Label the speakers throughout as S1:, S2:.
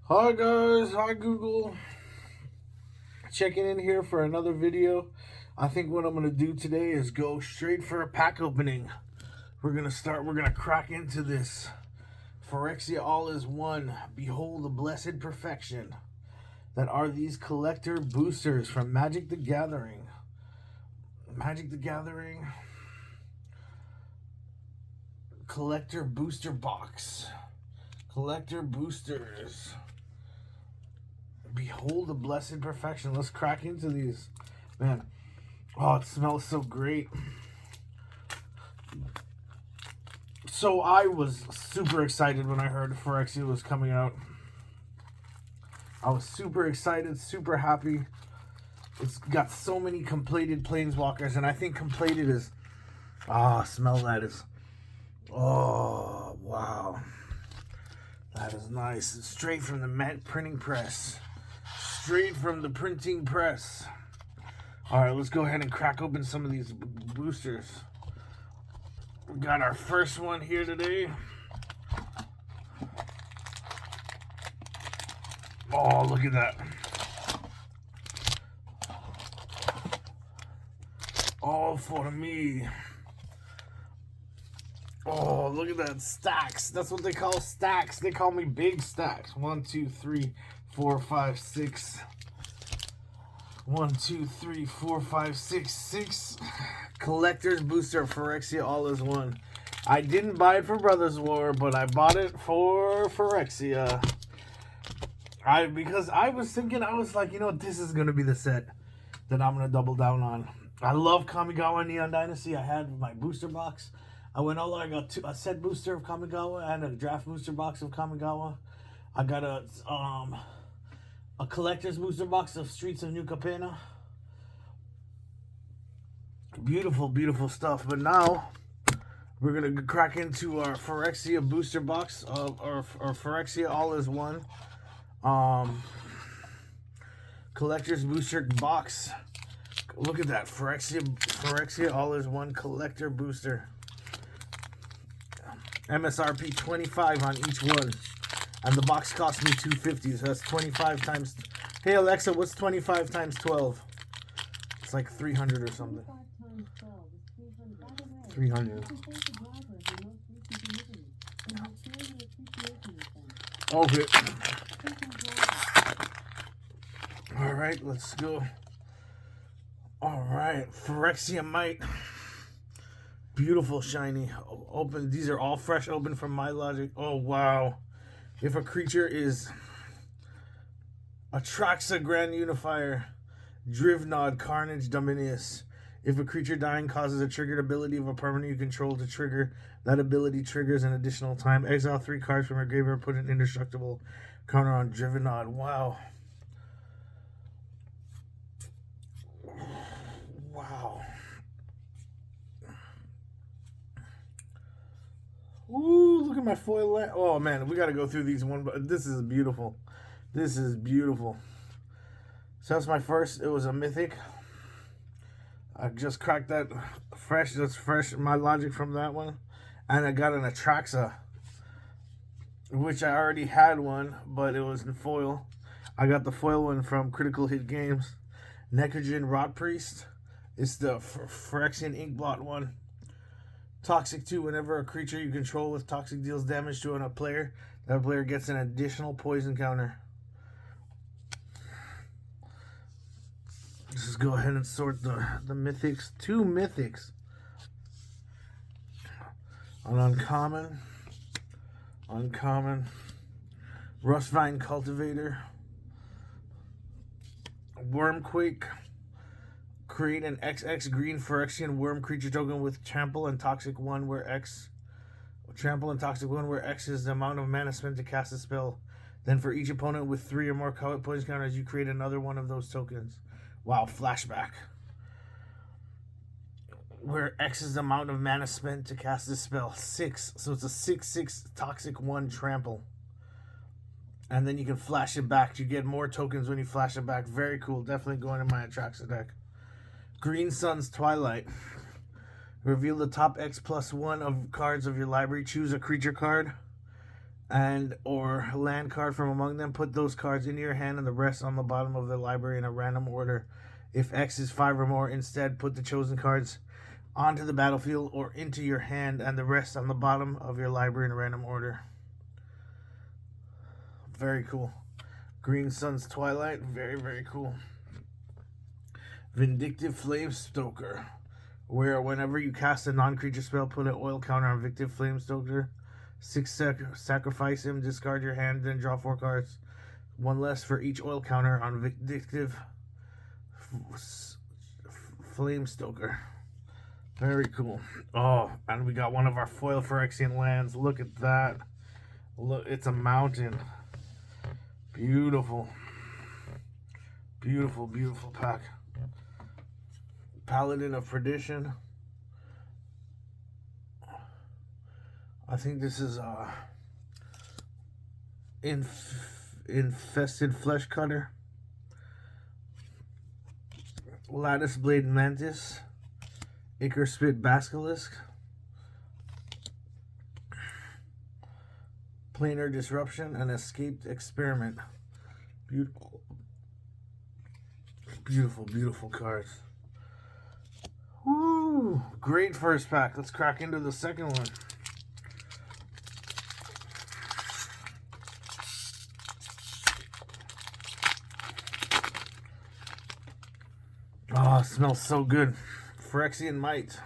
S1: Hi guys, hi Google. Checking in here for another video. I think what I'm gonna do today is go straight for a pack opening. We're gonna crack into this. Phyrexia All is One. Behold the blessed perfection that are these collector boosters from Magic the Gathering. Magic the Gathering collector booster box. Collector boosters. Behold the blessed perfection. Let's crack into these. Man, oh, it smells so great. So I was super excited when I heard Phyrexia was coming out. I was super excited, super happy. It's got so many completed planeswalkers, and I think completed is... smell that is... Oh, wow. That is nice. It's straight from the printing press. Straight from the printing press. Alright, let's go ahead and crack open some of these boosters. We got our first one here today. Oh, look at that. All for me. Oh, look at that. Stacks. That's what they call stacks. They call me big stacks. 1, 2, 3, 4, 5, 6. 1, 2, 3, 4, 5, 6. 6 collector's booster Phyrexia All is One. I didn't buy it for Brothers War, but I bought it for Phyrexia. Because I was thinking, I was like, you know, this is gonna be the set that I'm gonna double down on. I love Kamigawa Neon Dynasty. I had my booster I got a set booster of Kamigawa and a draft booster box of Kamigawa. I got a collector's booster box of Streets of New Capenna. Beautiful, beautiful stuff. But now we're gonna crack into our Phyrexia booster box or Phyrexia All is One. Collector's booster box. Look at that. Phyrexia All is One collector booster. MSRP 25 on each one. And the box cost me $250, so that's 25 times... Hey Alexa, what's 25 times 12? It's like 300 or something. 300. Okay. Alright, let's go. Alright, Phyrexia Might. Beautiful, shiny. Open. These are all fresh open from my logic. Oh, wow. If a creature is Atraxa Grand Unifier, Drivnod, Carnage, Dominius. If a creature dying causes a triggered ability of a permanent you control to trigger, that ability triggers an additional time. Exile 3 cards from your graveyard, put an indestructible counter on Drivnod. Wow. Wow. Ooh, look at my foil. Oh, man, we got to go through these one. But this is beautiful. This is beautiful. So that's my first. It was a mythic. I just cracked that fresh. That's fresh. My logic from that one. And I got an Atraxa, which I already had one, but it was in foil. I got the foil one from Critical Hit Games. Necrogen Rot Priest. It's the Phyrexian Inkblot one. Toxic 2, whenever a creature you control with Toxic deals damage to a player, that player gets an additional poison counter. Let's just go ahead and sort the mythics. 2 mythics. An uncommon. Uncommon. Rustvine Cultivator. Wormquake. Create an XX green Phyrexian worm creature token with Trample and Toxic 1 where X... Trample and Toxic 1 where X is the amount of mana spent to cast a spell. Then for each opponent with 3 or more poison counters, you create another one of those tokens. Wow, flashback. Where X is the amount of mana spent to cast a spell. 6. So it's a 6/6 Toxic 1 Trample. And then you can flash it back. You get more tokens when you flash it back. Very cool. Definitely going in my Atraxa deck. Green Sun's Twilight. Reveal the top X+1 of cards of your library. Choose a creature card. and or land card from among them. Put those cards into your hand and the rest on the bottom of the library in a random order. If X is 5 or more, instead put the chosen cards onto the battlefield or into your hand and the rest on the bottom of your library in a random order. Very cool. Green Sun's Twilight. Very, very cool. Vindictive Flamestoker. Where whenever you cast a non-creature spell, put an oil counter on Vindictive Flamestoker. 6 sacrifice him, discard your hand, then draw 4 cards. 1 less for each oil counter on Vindictive Flamestoker. Very cool. Oh, and we got one of our foil Phyrexian lands. Look at that. Look, it's a mountain. Beautiful. Beautiful, beautiful pack. Paladin of Perdition. I think this is Infested Flesh Cutter. Lattice Blade Mantis. Ichor Spit Basilisk. Planar Disruption and Escaped Experiment. Beautiful. Beautiful, beautiful cards. Woo! Great first pack. Let's crack into the second one. Oh, it smells so good. Phyrexian Might.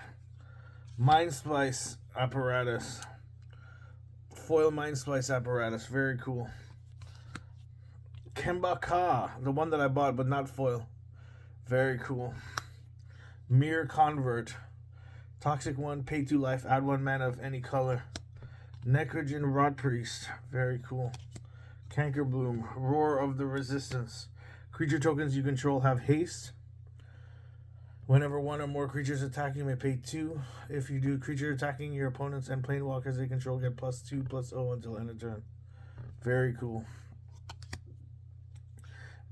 S1: Mind Splice Apparatus. Foil Mind Splice Apparatus. Very cool. Kemba Ka. The one that I bought, but not foil. Very cool. Mirror Convert. Toxic 1. Pay 2 life. Add 1 mana of any color. Necrogen Rod Priest. Very cool. Canker Bloom. Roar of the Resistance. Creature tokens you control have haste. Whenever 1 or more creatures attack, you may pay 2. If you do, creature attacking your opponents and planeswalkers they control get +2/+0 until end of turn. Very cool.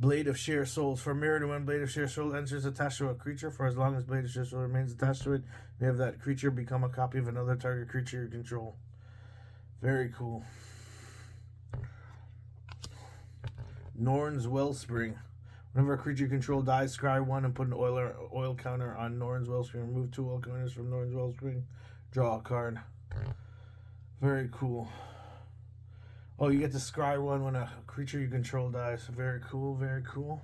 S1: Blade of Share Souls. For mirrored, when Blade of Share Soul enters attached to a creature, for as long as Blade of Share Soul remains attached to it, you have that creature become a copy of another target creature you control. Very cool. Norn's Wellspring. Whenever a creature you control dies, scry 1 and put an oil counter on Norn's Wellspring. Remove 2 oil counters from Norn's Wellspring. Draw a card. Very cool. Oh, you get to scry 1 when a creature you control dies. Very cool, very cool.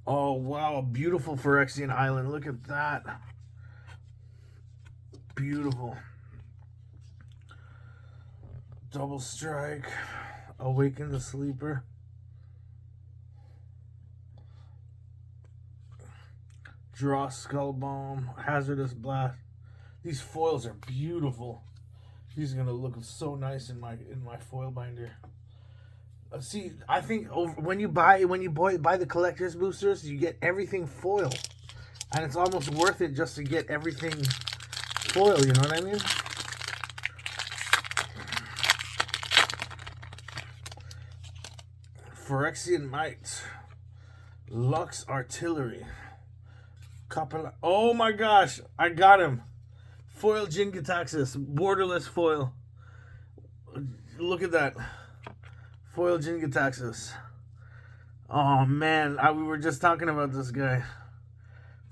S1: Oh, wow, a beautiful Phyrexian Island. Look at that. Beautiful. Double Strike. Awaken the Sleeper. Draw Skullbomb. Hazardous Blast. These foils are beautiful. These are gonna look so nice in my foil binder. See, I think when you buy the collector's boosters, you get everything foil, and it's almost worth it just to get everything foil. You know what I mean? Phyrexian Might. Lux Artillery. Oh my gosh, I got him. Foil Jin-Gitaxias, borderless foil. Look at that. Foil Jin-Gitaxias. Oh man, we were just talking about this guy.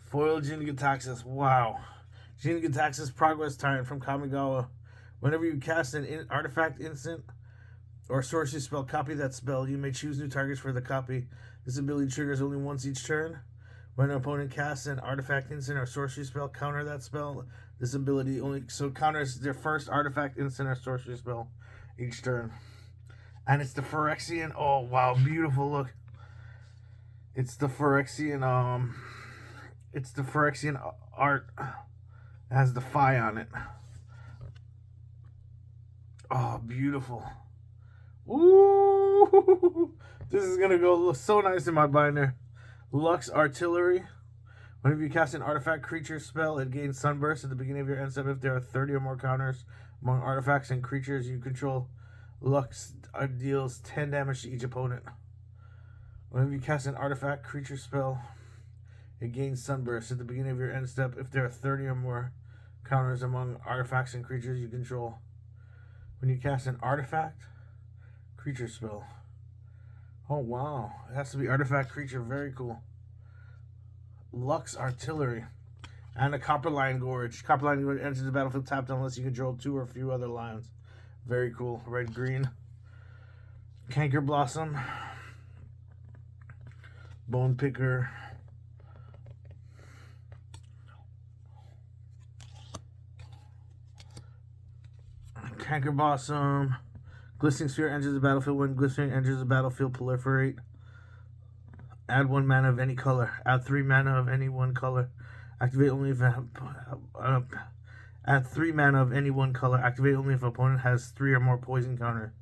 S1: Foil Jin-Gitaxias, wow. Jin-Gitaxias Progress Tyrant from Kamigawa. Whenever you cast an artifact instant or sorcery spell, copy that spell. You may choose new targets for the copy. This ability triggers only once each turn. When an opponent casts an artifact instant or sorcery spell, counter that spell. This ability only counters their first artifact instant or sorcery spell each turn. And it's the Phyrexian. Oh wow, beautiful look. It's the Phyrexian art. It has the phi on it. Oh, beautiful. Ooh, this is gonna go so nice in my binder. Lux Artillery. Whenever you cast an artifact creature spell, it gains Sunburst at the beginning of your end step if there are 30 or more counters among artifacts and creatures you control. Lux deals 10 damage to each opponent. Whenever you cast an artifact creature spell, it gains Sunburst at the beginning of your end step if there are 30 or more counters among artifacts and creatures you control. When you cast an artifact Creature spell. Oh, wow. It has to be artifact creature. Very cool. Lux Artillery. And a Copperline Gorge. Copperline Gorge enters the battlefield tapped unless you control 2 or a few other lands. Very cool. Red-green. Canker Blossom. Bone Picker. Canker Blossom. Glistening Sphere enters the battlefield. When Glistening enters the battlefield, proliferate. Add 1 mana of any color. Add 3 mana of any one color. Activate only if add 3 mana of any one color. Activate only if opponent has 3 or more poison counter.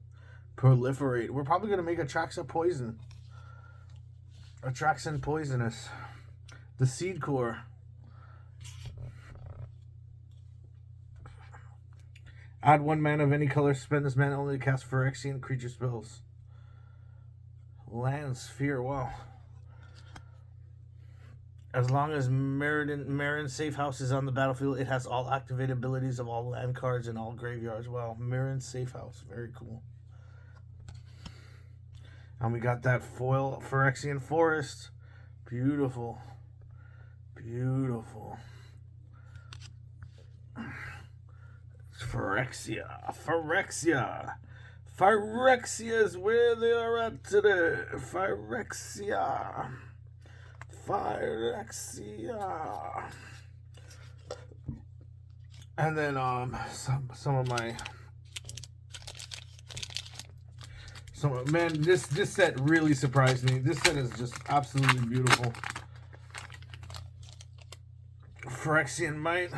S1: Proliferate. We're probably gonna make Atraxa poison. Atraxan poisonous. The Seed Core. Add 1 mana of any color. Spend this mana only to cast Phyrexian creature spells. Land Sphere. Wow. As long as Marin's Safe House is on the battlefield, it has all activated abilities of all land cards and all graveyards. Wow, Marin's Safe House. Very cool. And we got that foil Phyrexian Forest. Beautiful. Beautiful. Phyrexia. Phyrexia. Phyrexia is where they are at today. Phyrexia. Phyrexia. And then some of my man, this set really surprised me. This set is just absolutely beautiful. Phyrexian Might.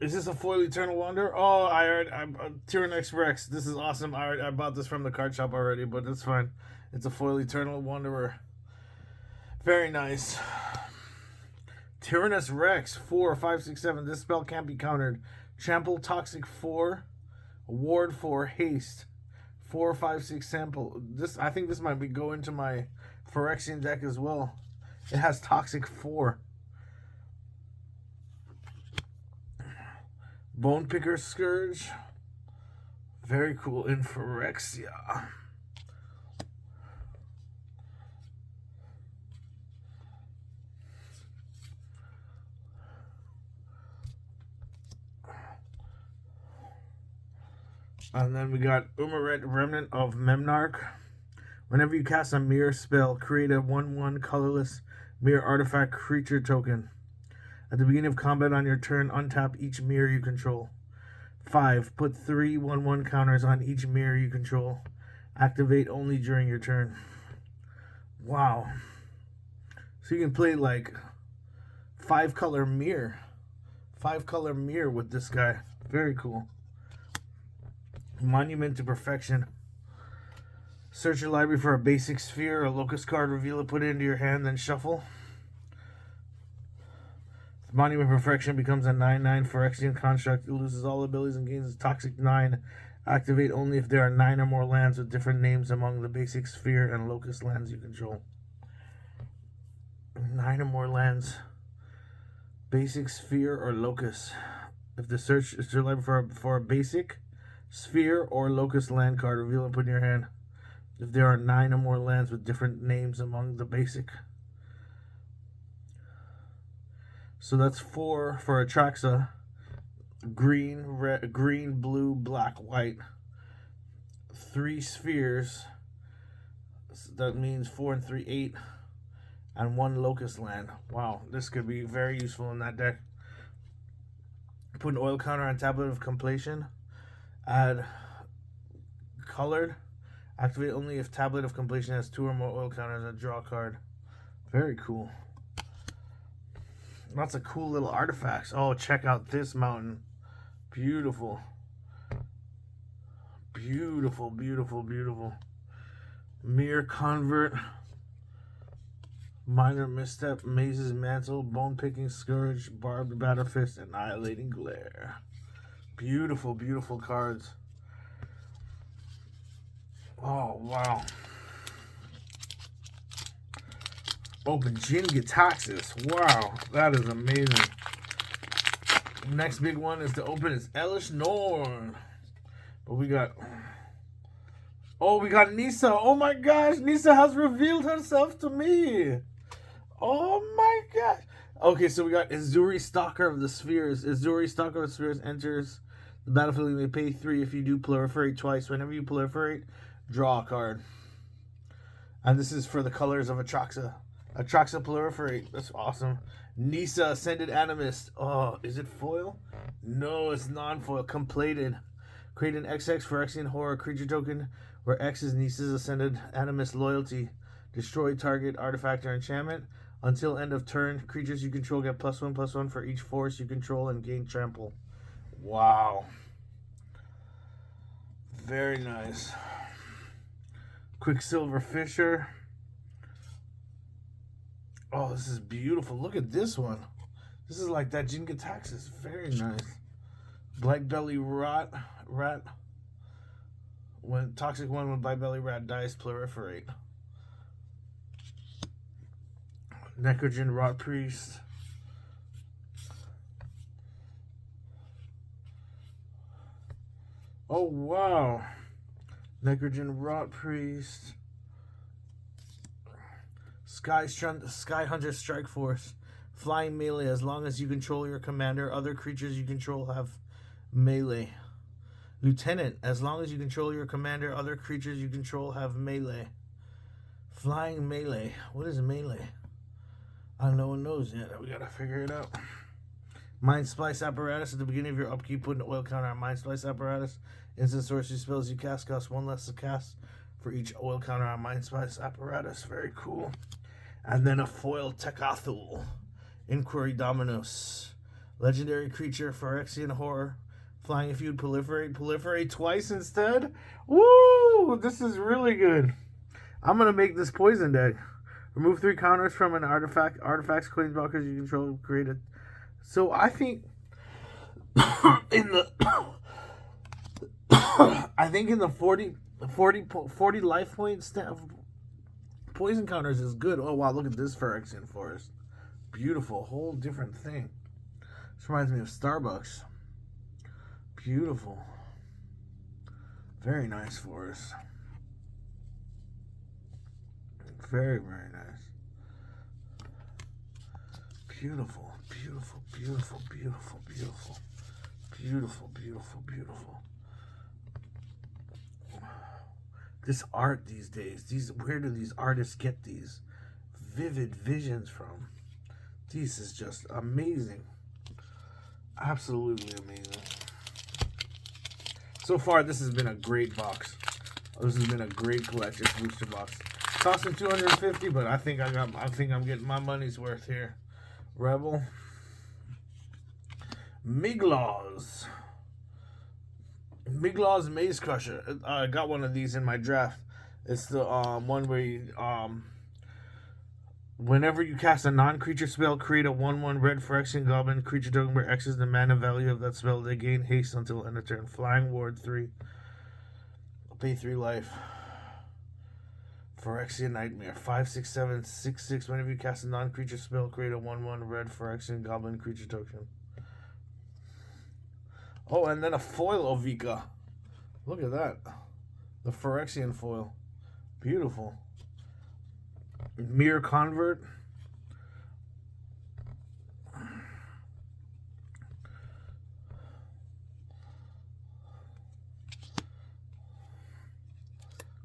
S1: Is this a foil Eternal Wonder? Oh, I'm Tyrannex Rex. This is awesome. I bought this from the card shop already, but that's fine. It's a foil Eternal Wanderer. Very nice. Tyrannus Rex, 4, 5, 6, 7. This spell can't be countered. Trample Toxic 4, Ward 4, Haste. 4, 5, 6 sample. I think this might go into my Phyrexian deck as well. It has Toxic 4. Bone Picker Scourge. Very cool in Phyrexia. And then we got Umaret, Remnant of Memnarch. Whenever you cast a mirror spell, create a 1/1 colorless mirror artifact creature token. At the beginning of combat on your turn, untap each mirror you control. 5. Put 3 1/1 counters on each mirror you control. Activate only during your turn. Wow. So you can play like 5-color mirror. 5-color mirror with this guy. Very cool. Monument to Perfection. Search your library for a basic sphere or locust card, reveal it, put it into your hand, then shuffle. Monument of Perfection becomes a 9/9 Phyrexian construct. It loses all abilities and gains a Toxic 9. Activate only if there are 9 or more lands with different names among the basic sphere and locust lands you control. 9 or more lands. Basic sphere or locust. If the search is your library for a basic sphere or locust land card, reveal and put in your hand. If there are 9 or more lands with different names among the basic. So that's 4 for Atraxa. Green, red, green, blue, black, white. 3 spheres. So that means 4 and 3, 8. And 1 locust land. Wow, this could be very useful in that deck. Put an oil counter on Tablet of Completion. Add colored. Activate only if Tablet of Completion has 2 or more oil counters and draw a card. Very cool. Lots of cool little artifacts. Oh, check out this mountain. Beautiful. Beautiful, beautiful, beautiful. Mirror Convert. Minor Misstep. Maze's Mantle. Bone Picking Scourge. Barbed Batter Fist. Annihilating Glare. Beautiful, beautiful cards. Oh, wow. Open Jin Gitaxis. Wow, that is amazing. Next big one is to open is Elesh Norn. But we got Oh, we got Nisa. Oh my gosh, Nisa has revealed herself to me. Oh my gosh. Okay, so we got Azuri, Stalker of the Spheres. Azuri, Stalker of the Spheres enters the battlefield. You may pay 3 if you do proliferate twice. Whenever you proliferate, draw a card. And this is for the colors of Atraxa. Atraxa proliferate. That's awesome. Nisa, Ascended Animist. Oh, is it foil? No, it's non-foil. Completed. Create an XX Phyrexian Horror creature token where X is Nisa's Ascended Animist loyalty. Destroy target artifact or enchantment. Until end of turn, creatures you control get +1/+1 for each force you control and gain trample. Wow. Very nice. Quicksilver Fisher. Oh, this is beautiful. Look at this one. This is like that Jin-Gitaxias. Very nice. Black Belly Rat. When Toxic 1 when Black Belly Rat dies, proliferate. Necrogen Rot Priest. Oh, wow. Necrogen Rot Priest. Sky Hunter Strike Force. Flying melee. As long as you control your commander, other creatures you control have melee. Lieutenant. As long as you control your commander, other creatures you control have melee. Flying melee. What is melee? No one knows yet. We gotta figure it out. Mind Splice Apparatus. At the beginning of your upkeep, put an oil counter on Mind Splice Apparatus. Instant sorcery spells you cast cost 1 less to cast for each oil counter on Mind Splice Apparatus. Very cool. And then a foil Tekathul. Inquiry Dominus. Legendary creature, Phyrexian Horror. Flying if you'd proliferate twice instead. Woo! This is really good. I'm gonna make this poison deck. Remove 3 counters from an artifact. Artifacts, coins, blockers you control. Create it. So I think in the in the 40 life points poison counters is good. Oh wow, look at this Phyrexian Forest. Beautiful, whole different thing. This reminds me of Starbucks. Beautiful. Very nice forest. Very, very nice. Beautiful, beautiful, beautiful, beautiful, beautiful. Beautiful, beautiful, beautiful. This art these days, where do these artists get these vivid visions from? This is just amazing. Absolutely amazing. So far, this has been a great box. This has been a great collector's booster box. Costing $250, but I think I'm getting my money's worth here. Rebel. Miglaws Maze Crusher. I got one of these in my draft. It's the one where you, whenever you cast a non-creature spell, create a 1/1 red Phyrexian Goblin creature token where X is the mana value of that spell. They gain haste until end of turn. Flying Ward 3. Pay 3 life. Phyrexian Nightmare. 5, 6, 7, 6, 6. Whenever you cast a non-creature spell, create a 1/1 red Phyrexian Goblin creature token. Oh, and then a foil Ovika. Look at that. The Phyrexian foil. Beautiful. Mirror Convert.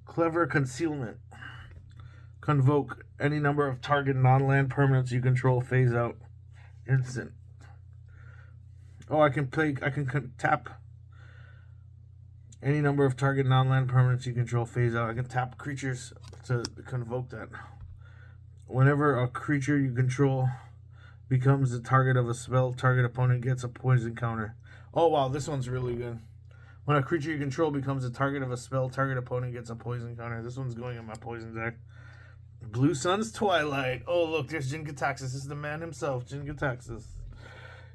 S1: Clever Concealment. Convoke any number of target non-land permanents you control, phase out. Instant. Oh, I can tap any number of target non-land permanents you control, phase out. I can tap creatures to convoke that. Whenever a creature you control becomes the target of a spell, target opponent gets a poison counter. Oh wow, this one's really good. When a creature you control becomes the target of a spell, target opponent gets a poison counter. This one's going in my poison deck. Blue Sun's Twilight. Oh look, there's Jin-Gitaxias. This is the man himself, Jin-Gitaxias.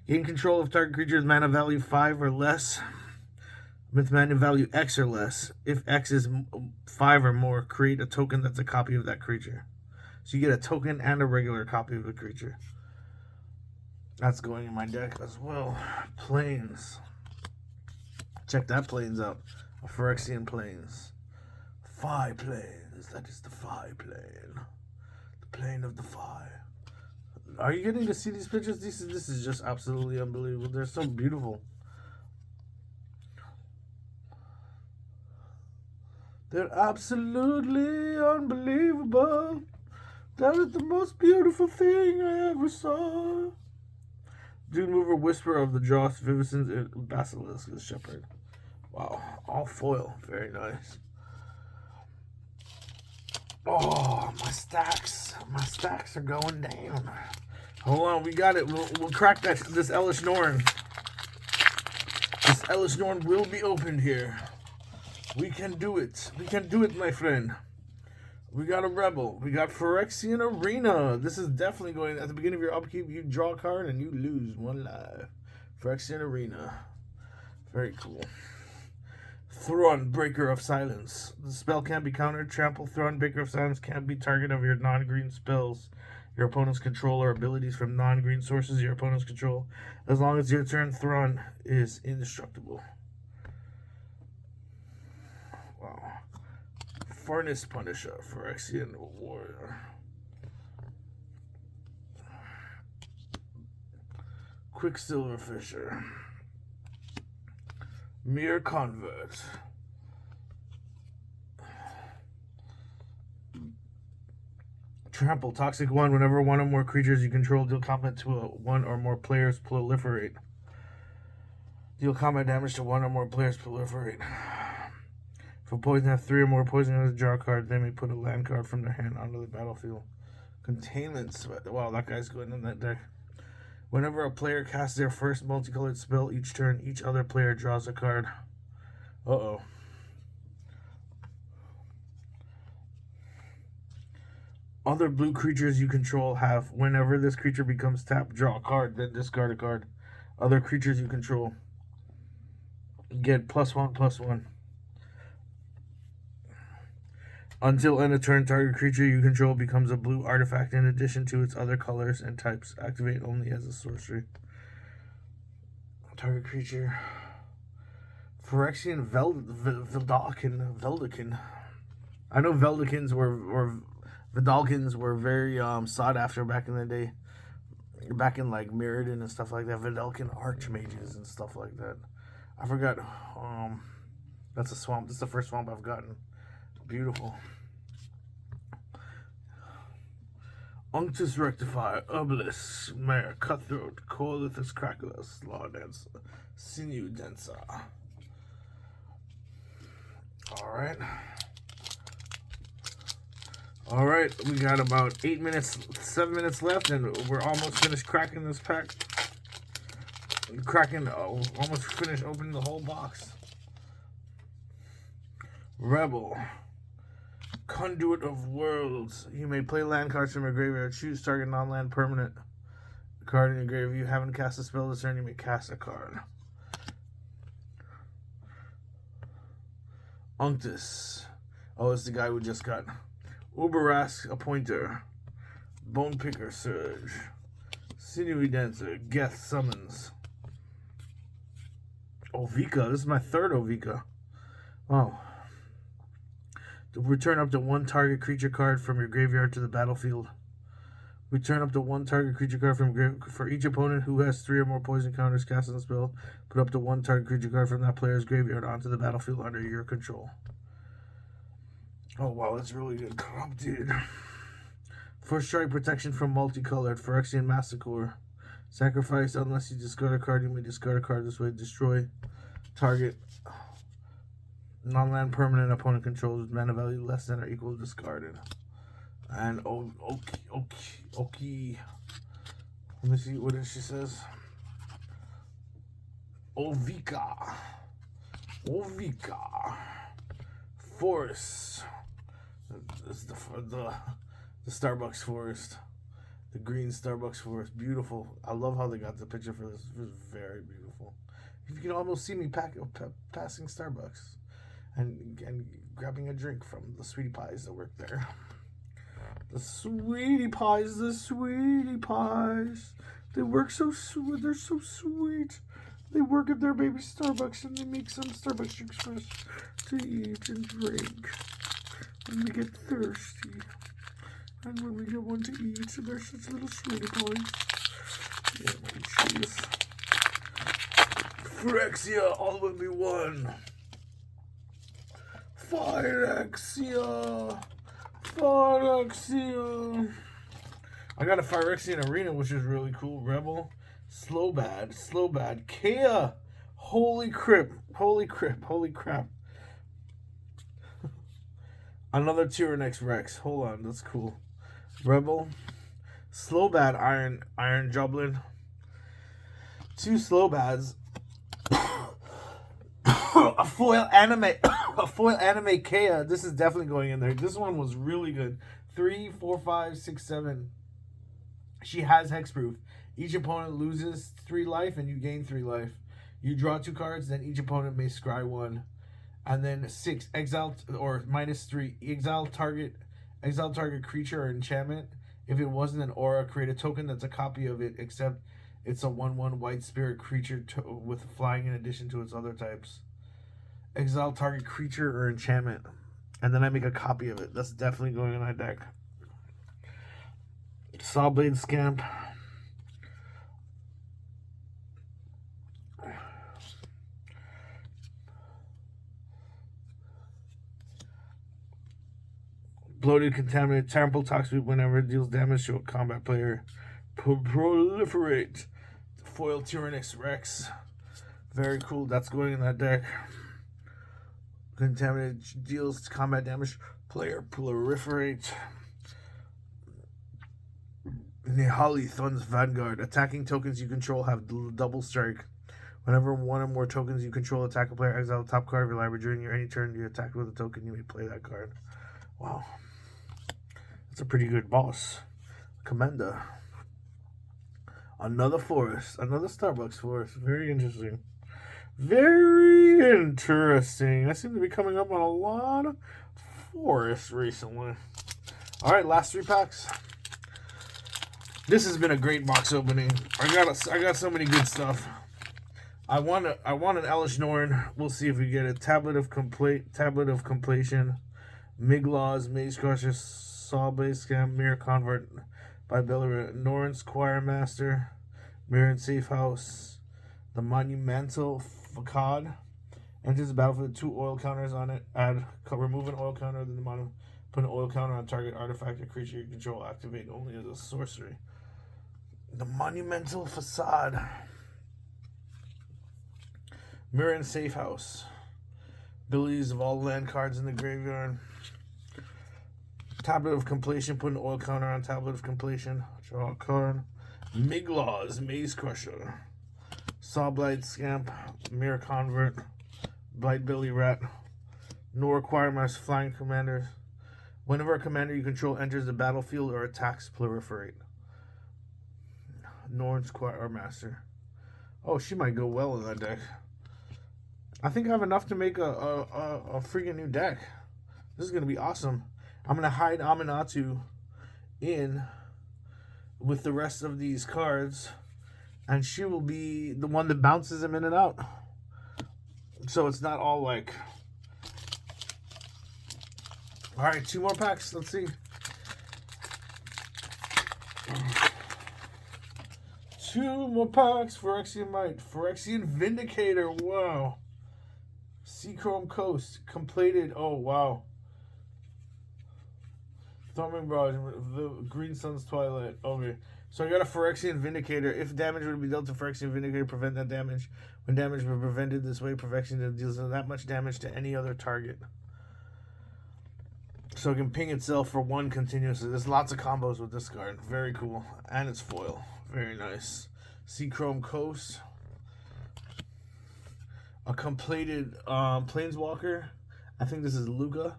S1: Gain control of target creature's mana value 5 or less. With mana value X or less. If X is 5 or more, create a token that's a copy of that creature. So you get a token and a regular copy of the creature. That's going in my deck as well. Plains. Check that Plains out. A Phyrexian Plains. Phi planes. That is the Phi plane. The plane of the Phi. Are you getting to see these pictures? This is just absolutely unbelievable. They're so beautiful. They're absolutely unbelievable. That is the most beautiful thing I ever saw. Dune Mover, Whisper of the Joss, Vivicens, and Basilisk, the Shepherd. Wow, all foil. Very nice. Oh, my stacks are going down. Hold on, we got it. We'll crack this Elesh Norn. This Elesh Norn will be opened here. We can do it. We can do it, my friend. We got a Rebel. We got Phyrexia Arena. This is definitely going... At the beginning of your upkeep, you draw a card and you lose 1 life. Phyrexia Arena. Very cool. Thron, Breaker of Silence. The spell can't be countered. Trample, Thron, Breaker of Silence can't be target of your non-green spells. Your opponent's control or abilities from non-green sources your opponent's control. As long as your turn, Thron is indestructible. Wow. Furnace Punisher, Phyrexian Warrior. Quicksilver Fisher. Mere Convert. Trample, Toxic 1. Whenever one or more creatures you control deal combat to one or more players, proliferate. Deal combat damage to one or more players, proliferate. If a poison has 3 or more poison as a draw card, they may put a land card from their hand onto the battlefield. Containment. Wow, that guy's going in that deck. Whenever a player casts their first multicolored spell each turn, each other player draws a card. Uh-oh. Other blue creatures you control have, whenever this creature becomes tapped, draw a card, then discard a card. Other creatures you control get +1/+1. Until end of turn, target creature you control becomes a blue artifact in addition to its other colors and types. Activate only as a sorcery. Target creature. Phyrexian Veldakin. I know Veldakins were Vidalkins were very sought after back in the day. Back in like Mirrodin and stuff like that. Vidalkin Archmages and stuff like that. I forgot. That's a swamp. This is the first swamp I've gotten. Beautiful. Unctus Rectify, Obelisk, Mare, Cutthroat, Coelithus Cracklus, Law Dancer, Sinew Dancer. Alright, we got about 7 minutes left, and we're almost finished cracking this pack. Almost finished opening the whole box. Rebel. Conduit of Worlds. You may play land cards from your graveyard. Choose target non-land permanent card in your graveyard. If you haven't cast a spell this turn, you may cast a card. Unctus. Oh, it's the guy we just got. Uberask Appointer. Bone Picker Surge. Sinewy Dancer. Geth Summons. Ovika. This is my third Ovika. Wow. Return up to 1 target creature card from your graveyard to the battlefield. Return up to 1 target creature card for each opponent who has 3 or more poison counters cast on the spell. Put up to 1 target creature card from that player's graveyard onto the battlefield under your control. Oh wow, that's really good. Corrupted. First strike protection from multicolored. Phyrexian Massacre. Sacrifice unless you discard a card. You may discard a card this way. Destroy target non-land permanent opponent controls with mana value less than or equal to discarded. And okay. Let me see what she says. Ovika. Forest. This is the Starbucks forest. The green Starbucks forest. Beautiful. I love how they got the picture for this. It was very beautiful. You can almost see me passing Starbucks. And grabbing a drink from the sweetie pies that work there. The sweetie pies. They work so sweet. They're so sweet. They work at their baby Starbucks and they make some Starbucks drinks for us to eat and drink. when we get thirsty. And when we get one to eat, they're such little sweetie boys. Yeah, jeez. Phyrexia, all will be one. Phyrexia. Phyrexia. I got a Phyrexian Arena, which is really cool. Rebel. Slow bad. Kea. Holy crap. Another Tyrannex Rex. Hold on, that's cool. Rebel. Slow bad Iron Jublin. 2 slow bads. A foil anime Kea. This is definitely going in there. This one was really good. 3, 4, 5, 6, 7. She has hexproof. Each opponent loses 3 life and you gain 3 life. You draw 2 cards, then each opponent may scry 1. And then 6, exile or -3, exile target creature or enchantment. If it wasn't an aura, create a token that's a copy of it, except it's a 1/1 white spirit creature with flying in addition to its other types. Exile target creature or enchantment. And then I make a copy of it. That's definitely going in my deck. Sawblade Scamp. Bloated, contaminated, trample, toxic. Whenever it deals damage to a combat player, proliferate. Foil Tyrannex Rex. Very cool. That's going in that deck. Contaminated deals combat damage. Player proliferate. Nihali Thun's Vanguard. Attacking tokens you control have double strike. Whenever one or more tokens you control attack a player, exile the top card of your library during your any turn you attack with a token, you may play that card. Wow. That's a pretty good boss. Commenda. Another forest. Another Starbucks forest. Very interesting. Very interesting. I seem to be coming up on a lot of forests recently. Alright, last 3 packs. This has been a great box opening. I got so many good stuff. I want an Elesh Norn. We'll see if we get it. Tablet of Completion. Miglaws, Maze Crusher, Sawblade Scamp, Mirror Convert by Bella, Norn Squire Master, Mirror and Safe House, the Monumental Facade. Enters the battle for the 2 oil counters on it. Remove an oil counter, then put an oil counter on target artifact or creature you control. Activate only as a sorcery. The Monumental Facade. Mirror and Safe House. Abilities of all land cards in the graveyard. Tablet of Completion. Put an oil counter on Tablet of Completion. Draw a card. Miglaws, Maze Crusher. Sawblade Scamp. Mirror Convert. Blight Billy Rat. No requirements. Flying Commanders. Whenever a commander you control enters the battlefield or attacks, proliferate. Norn Squire Master. Oh, she might go well in that deck. I think I have enough to make a freaking new deck. This is going to be awesome. I'm going to hide Aminatu in with the rest of these cards. And she will be the one that bounces him in and out. So it's not all like... Alright, 2 more packs. Let's see. 2 more packs. Phyrexian Might. Phyrexian Vindicator. Wow. Seachrome Coast. Completed. Oh, wow. Storming Barrage. The Green Sun's Twilight. Okay. So I got a Phyrexian Vindicator. If damage would be dealt to Phyrexian Vindicator, prevent that damage. When damage was prevented this way, Phyrexian deals that much damage to any other target. So it can ping itself for 1 continuously. There's lots of combos with this card. Very cool. And it's foil. Very nice. Seachrome Coast. A completed Planeswalker. I think this is Luca.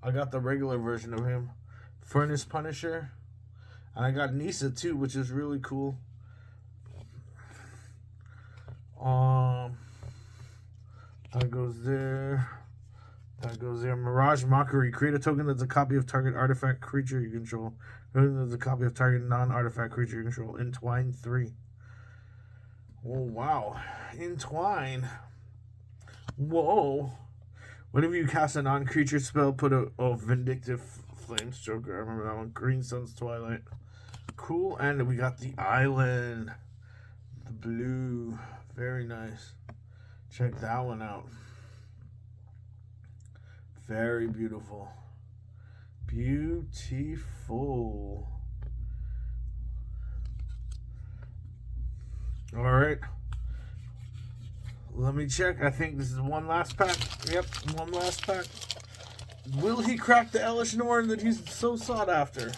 S1: I got the regular version of him. Furnace Punisher. And I got Nisa too, which is really cool. That goes there. That goes there. Mirage Mockery. Create a token that's a copy of target artifact creature you control. That's a copy of target non-artifact creature you control. Entwine 3. Oh, wow. Entwine. Whoa. Whenever you cast a non-creature spell, put a Vindictive Flamestroker. I remember that one. Green Sun's Twilight. Cool. And we got the island. The blue. Very nice. Check that one out. Very beautiful. Beautiful. Alright. Let me check. I think this is one last pack. Yep, one last pack. Will he crack the Elesh Norn that he's so sought after?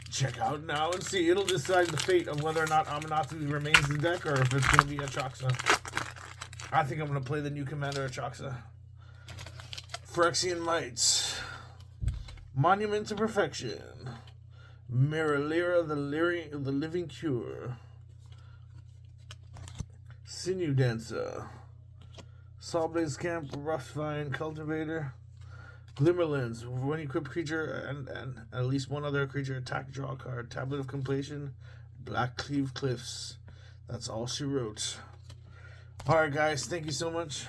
S1: Check out now and see. It'll decide the fate of whether or not Amanatu remains the deck or if it's going to be Atraxa. I think I'm going to play the new Commander Atraxa. Phyrexian Lights. Monument to Perfection. Miralira, the Living Cure. Sinew Dancer. Sawblaze Camp, Roughvine Cultivator. Glimmerlands. When you equip creature and at least one other creature attack, draw a card. Tablet of Completion. Blackcleave Cliffs. That's all she wrote. Alright guys, thank you so much.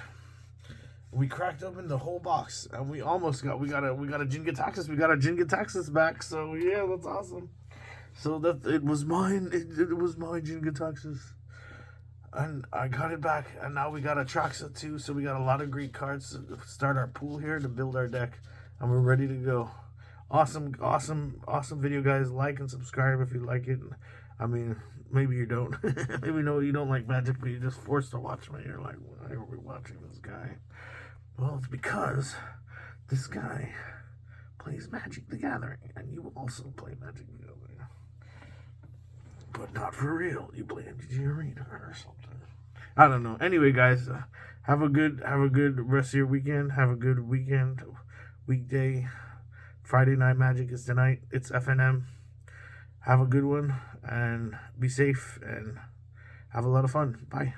S1: We cracked open the whole box and we almost got we got a Jin-Gitaxias. We got our Jin-Gitaxias back, so yeah, that's awesome. So that it was mine. It was my Jin-Gitaxias. And I got it back, and now we got Atraxa too, so we got a lot of great cards to start our pool here to build our deck, and we're ready to go. Awesome video, guys. Like and subscribe if you like it. I mean, maybe you don't. Maybe no, you don't like Magic, but you're just forced to watch me. You're like, why are we watching this guy? Well, it's because this guy plays Magic the Gathering, and you also play Magic the Gathering. But not for real. You play MTG Arena or something. I don't know. Anyway, guys, have a good rest of your weekend. Have a good weekend, weekday. Friday Night Magic is tonight. It's FNM. Have a good one and be safe and have a lot of fun. Bye.